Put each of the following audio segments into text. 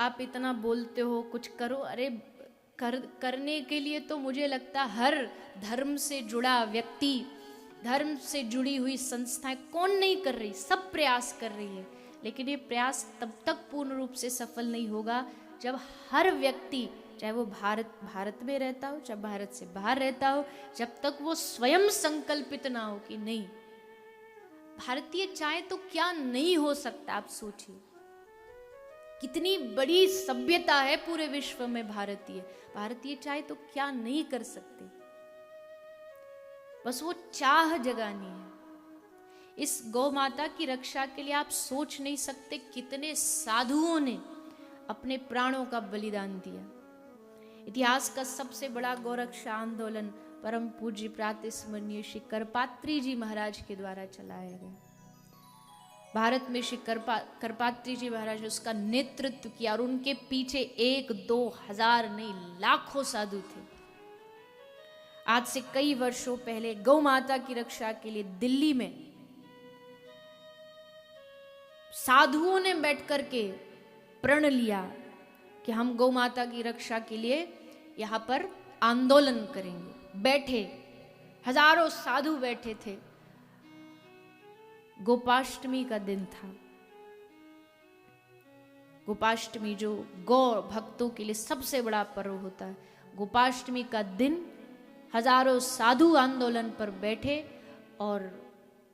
आप इतना बोलते हो, कुछ करो। अरे करने के लिए तो मुझे लगता हर धर्म से जुड़ा व्यक्ति, धर्म से जुड़ी हुई संस्थाएं कौन नहीं कर रही, सब प्रयास कर रही है। लेकिन ये प्रयास तब तक पूर्ण रूप से सफल नहीं होगा जब हर व्यक्ति, चाहे वो भारत में रहता हो, चाहे भारत से बाहर रहता हो, जब तक वो स्वयं संकल्पित ना हो कि नहीं, भारतीय चाय तो क्या नहीं हो सकता। आप सोचिए कितनी बड़ी सभ्यता है पूरे विश्व में भारतीय चाय तो क्या नहीं कर सकते। बस वो चाह जगानी है। इस गौ माता की रक्षा के लिए आप सोच नहीं सकते कितने साधुओं ने अपने प्राणों का बलिदान दिया। इतिहास का सबसे बड़ा गौरक्षा आंदोलन परम पूज्य प्रातस्मरणीय श्री करपात्री जी महाराज के द्वारा चलाया गया। भारत में श्री करपात्री जी महाराज उसका नेतृत्व किया और उनके पीछे 1-2 नहीं लाखों साधु थे। आज से कई वर्षों पहले गौ माता की रक्षा के लिए दिल्ली में साधुओं ने बैठ करके प्रण लिया कि हम गौ माता की रक्षा के लिए यहां पर आंदोलन करेंगे। बैठे हजारों साधु बैठे थे। गोपाष्टमी का दिन था। गोपाष्टमी जो गौ भक्तों के लिए सबसे बड़ा पर्व होता है, गोपाष्टमी का दिन हजारों साधु आंदोलन पर बैठे और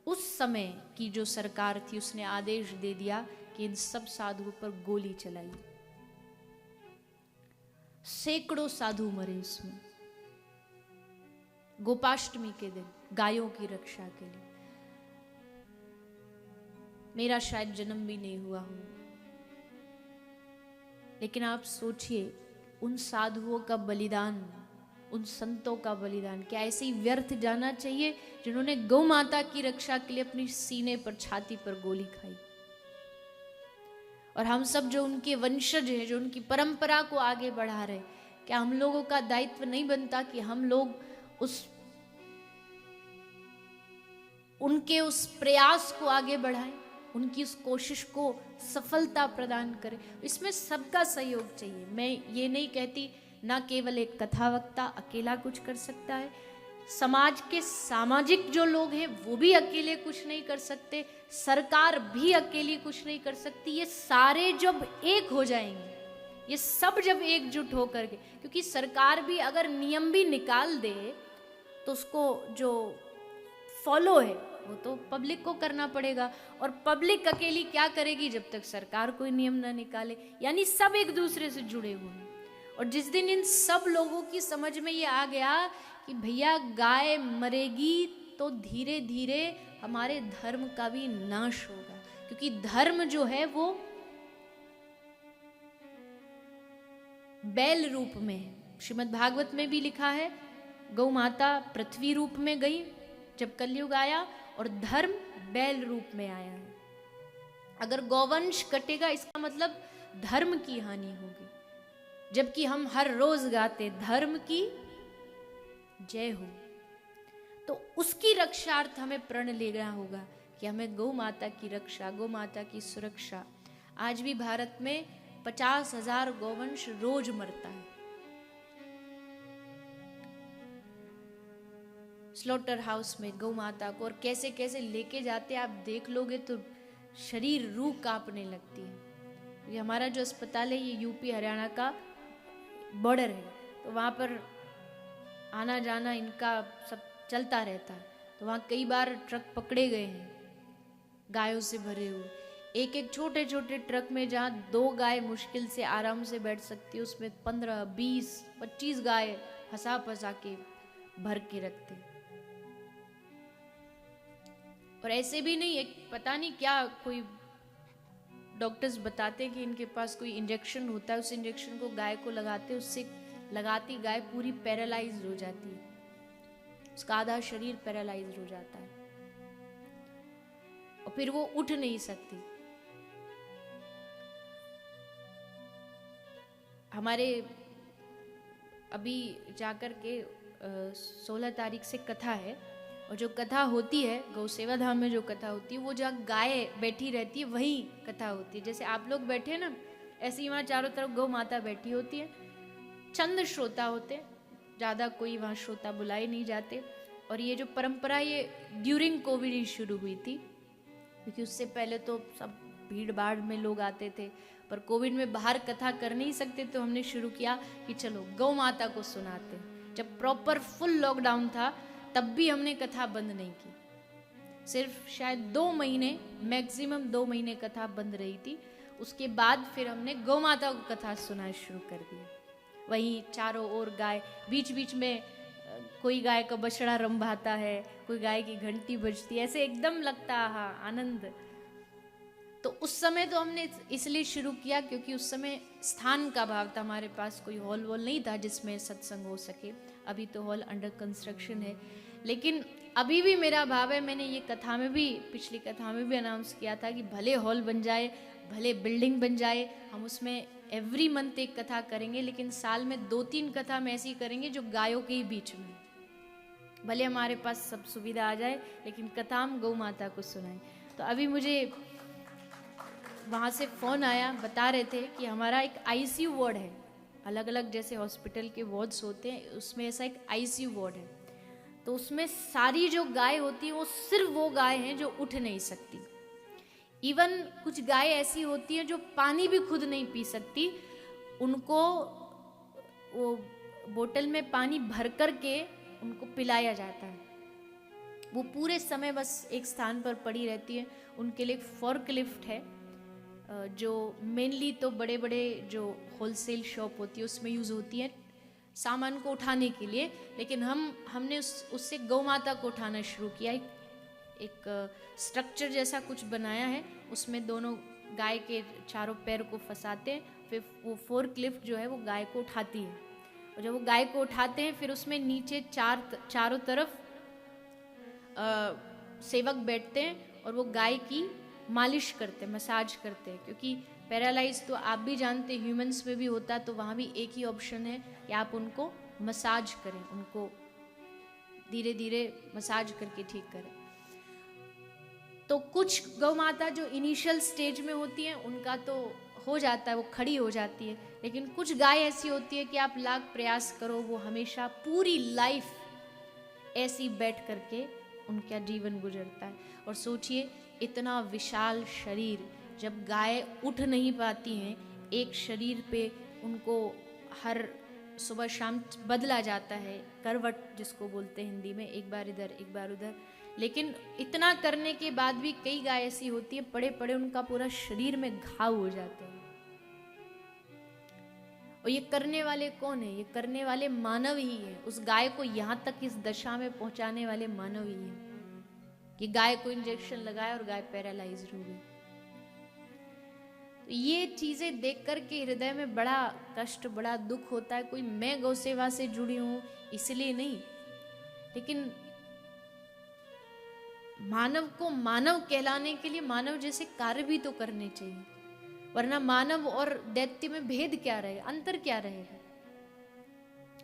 उस समय की जो सरकार थी उसने आदेश दे दिया कि इन सब साधुओं पर गोली चलाई। सैकड़ों साधु मरे उसमें, गोपाष्टमी के दिन गायों की रक्षा के लिए। मेरा शायद जन्म भी नहीं हुआ हो, लेकिन आप सोचिए उन साधुओं का बलिदान, उन संतों का बलिदान क्या ऐसे ही व्यर्थ जाना चाहिए जिन्होंने गौ माता की रक्षा के लिए अपनी सीने पर, छाती पर गोली खाई। और हम सब जो उनके वंशज हैं, जो उनकी परंपरा को आगे बढ़ा रहे, क्या हम लोगों का दायित्व नहीं बनता कि हम लोग उनके उस प्रयास को आगे बढ़ाएं, उनकी उस कोशिश को सफलता प्रदान करें। इसमें सबका सहयोग चाहिए। मैं ये नहीं कहती ना केवल एक कथावक्ता अकेला कुछ कर सकता है, समाज के सामाजिक जो लोग हैं वो भी अकेले कुछ नहीं कर सकते, सरकार भी अकेली कुछ नहीं कर सकती। ये सारे जब एक हो जाएंगे, ये सब जब एकजुट होकर के, क्योंकि सरकार भी अगर नियम भी निकाल दे तो उसको जो फॉलो है वो तो पब्लिक को करना पड़ेगा, और पब्लिक अकेली क्या करेगी जब तक सरकार कोई नियम ना निकाले। यानी सब एक दूसरे से जुड़े हुए हैं। और जिस दिन इन सब लोगों की समझ में ये आ गया कि भैया गाय मरेगी तो धीरे धीरे हमारे धर्म का भी नाश होगा, क्योंकि धर्म जो है वो बैल रूप में है। श्रीमद् भागवत में भी लिखा है गौ माता पृथ्वी रूप में गई जब कलयुग आया, और धर्म बैल रूप में आया है। अगर गौवंश कटेगा इसका मतलब धर्म की हानि होगी, जबकि हम हर रोज गाते धर्म की जय हो। तो उसकी रक्षार्थ हमें प्रण लेना होगा कि हमें गौ माता की रक्षा, गौ माता की सुरक्षा। आज भी भारत में 50,000 गौवंश रोज मरता है। स्लॉटर हाउस में गौ माता को और कैसे कैसे लेके जाते आप देख लोगे तो शरीर रूह कांपने लगती है। ये हमारा जो अस्पताल है ये यूपी हरियाणा का बॉर्डर है, तो वहाँ पर आना जाना इनका सब चलता रहता है। तो वहाँ कई बार ट्रक पकड़े गए हैं गायों से भरे हुए। एक एक छोटे छोटे ट्रक में जहाँ 2 गाय मुश्किल से आराम से बैठ सकती है, उसमें 15, 20, 25 गाय फंसा फंसा के भर के रखते। और ऐसे भी नहीं, एक पता नहीं क्या कोई डॉक्टर्स बताते हैं कि इनके पास कोई इंजेक्शन होता है, उस इंजेक्शन को गाय को लगाते, उससे लगाती गाय पूरी पैरालाइज हो जाती है, उसका आधा शरीर पैरालाइज हो जाता है और फिर वो उठ नहीं सकती। हमारे अभी जाकर के 16 तारीख से कथा है, और जो कथा होती है गौ सेवा धाम में जो कथा होती है वो जहाँ गाय बैठी रहती है वही कथा होती है। जैसे आप लोग बैठे ना, ऐसे ही वहाँ चारों तरफ गौ माता बैठी होती है, चंद श्रोता होते, ज़्यादा कोई वहाँ श्रोता बुलाए नहीं जाते। और ये जो परंपरा ये ड्यूरिंग कोविड ही शुरू हुई थी, क्योंकि उससे पहले तो सब भीड़ भाड़ में लोग आते थे, पर कोविड में बाहर कथा कर नहीं सकते तो हमने शुरू किया कि चलो गौ माता को सुनाते। जब प्रॉपर फुल लॉकडाउन था तब भी हमने कथा बंद नहीं की, सिर्फ शायद 2 महीने, मैक्सिमम 2 महीने कथा बंद रही थी। उसके बाद फिर हमने गौ माता को कथा सुनाना शुरू कर दिया। वहीं चारों ओर गाय, बीच बीच में कोई गाय का बछड़ा रंभाता है, कोई गाय की घंटी बजती है, ऐसे एकदम लगता हाँ आनंद। तो उस समय तो हमने इसलिए शुरू किया क्योंकि उस समय स्थान का अभाव था, हमारे पास कोई हॉल वॉल नहीं था जिसमें सत्संग हो सके। अभी तो हॉल अंडर कंस्ट्रक्शन है, लेकिन अभी भी मेरा भाव है, मैंने ये कथा में भी, पिछली कथा में भी अनाउंस किया था कि भले हॉल बन जाए, भले बिल्डिंग बन जाए, हम उसमें एवरी मंथ एक कथा करेंगे, लेकिन साल में 2-3 कथा हम ऐसी करेंगे जो गायों के ही बीच में। भले हमारे पास सब सुविधा आ जाए, लेकिन कथा हम गौ माता को सुनाएं। तो अभी मुझे वहाँ से फ़ोन आया, बता रहे थे कि हमारा एक आईसीयू वार्ड है, अलग अलग जैसे हॉस्पिटल के वार्ड्स होते हैं, उसमें ऐसा एक आईसीयू वार्ड है। तो उसमें सारी जो गाय होती है वो सिर्फ वो गाय हैं जो उठ नहीं सकती। इवन कुछ गाय ऐसी होती हैं जो पानी भी खुद नहीं पी सकती, उनको वो बोतल में पानी भर कर के उनको पिलाया जाता है। वो पूरे समय बस एक स्थान पर पड़ी रहती है। उनके लिए फोर्क लिफ्ट है, जो मेनली तो बड़े बड़े जो होलसेल शॉप होती है उसमें यूज़ होती है सामान को उठाने के लिए, लेकिन हमने उससे गौ माता को उठाना शुरू किया। एक स्ट्रक्चर जैसा कुछ बनाया है, उसमें दोनों गाय के चारों पैर को फंसाते हैं, फिर वो फोर्क लिफ्ट जो है वो गाय को उठाती है। और जब वो गाय को उठाते हैं फिर उसमें नीचे चारों तरफ सेवक बैठते हैं और वो गाय की मालिश करते हैं, मसाज करते हैं। क्योंकि पैरालाइज तो आप भी जानते हैं ह्यूमंस में भी होता है, तो वहाँ भी एक ही ऑप्शन है कि आप उनको मसाज करें, उनको धीरे धीरे मसाज करके ठीक करें। तो कुछ गौ माता जो इनिशियल स्टेज में होती हैं उनका तो हो जाता है, वो खड़ी हो जाती है, लेकिन कुछ गाय ऐसी होती है कि आप लाख प्रयास करो वो हमेशा पूरी लाइफ ऐसी बैठ करके उनका जीवन गुजरता है। और सोचिए इतना विशाल शरीर, जब गाय उठ नहीं पाती हैं, एक शरीर पे उनको हर सुबह शाम बदला जाता है, करवट जिसको बोलते हैं हिंदी में, एक बार इधर एक बार उधर। लेकिन इतना करने के बाद भी कई गाय ऐसी होती है पड़े पड़े उनका पूरा शरीर में घाव हो जाते हैं। और ये करने वाले कौन है? ये करने वाले मानव ही है। उस गाय को यहाँ तक इस दशा में पहुंचाने वाले मानव ही है कि गाय को इंजेक्शन लगाया और गाय पैरालाइज हो गई। तो ये चीजें देख कर के हृदय में बड़ा कष्ट, बड़ा दुख होता है। कोई मैं गौ सेवा से जुड़ी हूं इसलिए नहीं, लेकिन मानव को मानव कहलाने के लिए मानव जैसे कार्य भी तो करने चाहिए, वरना मानव और दैत्य में भेद क्या रहेगा, अंतर क्या रहेगा।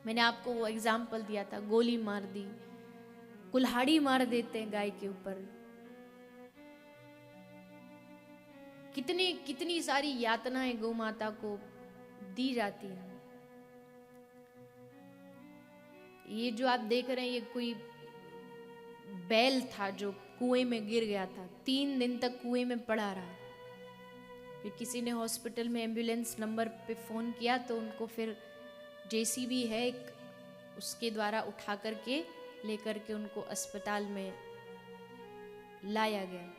मैंने आपको वो एग्जाम्पल दिया था, गोली मार दी, कुल्हाड़ी मार देते हैं गाय के ऊपर। कितनी कितनी सारी यातनाएं गौ माता को दी जाती है। ये जो आप देख रहे हैं, ये कोई बैल था जो कुएं में गिर गया था, 3 दिन तक कुएं में पड़ा रहा। फिर किसी ने हॉस्पिटल में एम्बुलेंस नंबर पे फ़ोन किया तो उनको फिर जेसीबी है एक, उसके द्वारा उठा करके लेकर के उनको अस्पताल में लाया गया।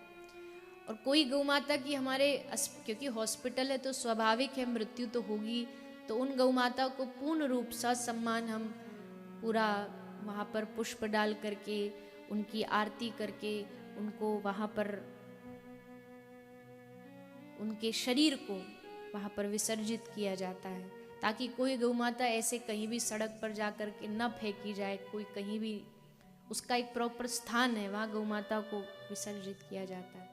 और कोई गौ माता की हमारे क्योंकि हॉस्पिटल है तो स्वाभाविक है मृत्यु तो होगी, तो उन गौ माता को पूर्ण रूप ससम्मान हम पूरा वहाँ पर पुष्प डाल करके उनकी आरती करके उनको वहाँ पर उनके शरीर को वहाँ पर विसर्जित किया जाता है, ताकि कोई गौ माता ऐसे कहीं भी सड़क पर जा कर के न फेंकी जाए। कोई कहीं भी, उसका एक प्रॉपर स्थान है, वहाँ गौ माता को विसर्जित किया जाता है।